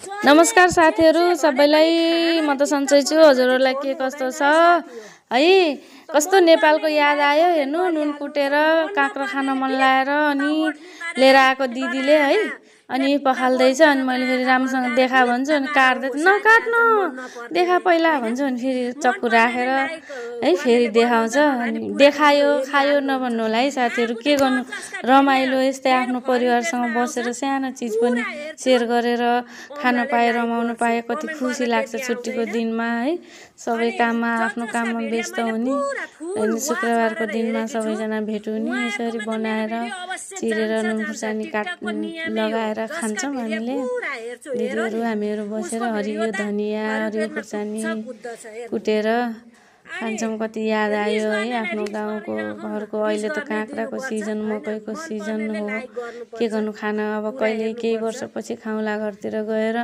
नमस्कार साथीहरु सबैलाई म त सन्चै छु हजुरहरुलाई के कस्तो छ है कस्तो नेपालको याद आयो हेर्नु नुन कुटेर काँक्रा खान मन लाएर अनि लिएर आएको दिदीले है अनि पखाल्दैछ अनि मैले फेरि राम्रोसँग देखा भन्छु अनि काट्दै नकाट्नु देखा पहिला भन्छु अनि फेरि चक्कु राखेर है फेरि देखाउँछ अनि देखायो खायो नभन्नु होला है साथीहरु के गर्नु रमाइलो यस्तै आफ्नो परिवारसँग बसेर सानो चीज पनि शेयर गरेर खान पाए रमाउन पाए कति खुसी लाग्छ छुट्टीको दिनमा है सबै काममा आफ्नो काममा व्यस्त हुने अनि शुक्रबारको दिनमा सबैजना भेट हुने यसरी बनाएर चिरेर नुन खुर्सानी काट लगाएर खान्छौं हामीले दिदीहरु हामीहरु बसेर हरियो धनिया हरियो खुर्सानी कुटेर खान्छौं कति याद आयो है आफ्नो गाउँको घरको अहिले त काँक्राको सिजन मकैको सिजन हो के गर्नु खान अब कहिले केही वर्षपछि खाउला घरतिर गएर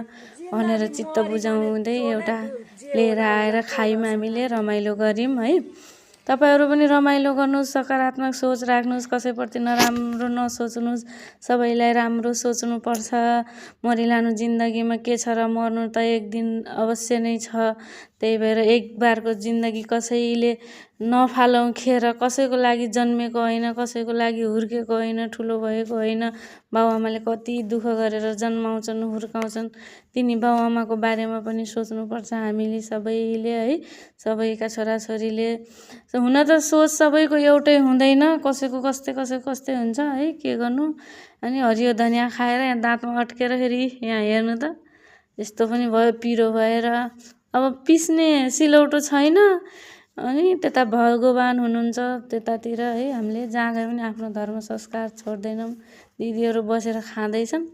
भनेर चित्त बुझाउँदै एउटा लिएर आएर खायौं हामीले रमाइलो गर्यौं है तपाईहरु पनि रमाइलो गर्नुस् सकारात्मक सोच राख्नुस् कसैप्रति नराम्रो नसोच्नुस् सबैलाई राम्रो सोच्नु पर्छ मरिलानु जिन्दगीमा के छ र मर्नु त एक दिन अवश्य नै छ त्यही भएर एक बारको जिन्दगी कसैले नफालौं खेर कसैको लागि जन्मेको हैन कसैको लागि हुर्केको हैन ठुलो भएको हैन बाउआमाले कति दुःख गरेर जन्माउँछन् हुर्काउँछन् तिनी बाउआमाको बारेमा पनि सोच्नु पर्छ हामीले सबैले है सबैका छोराछोरीले हुन त सोच सबैको एउटै हुँदैन कसैको कस्तै हुन्छ है के गर्नु अनि हरियो धनिया खाएर यहाँ दाँतमा अड्केर फेरि यहाँ हेर्नु त यस्तो पनि भयो पिरो भएर अब पिस्ने सिलौटो छैन अनि त्यता भगवान हुनुहुन्छ त्यतातिर है हामीले जहाँ गए पनि आफ्नो धर्म संस्कार छोड्दैनौं दिदीहरु बसेर खाँदैछन्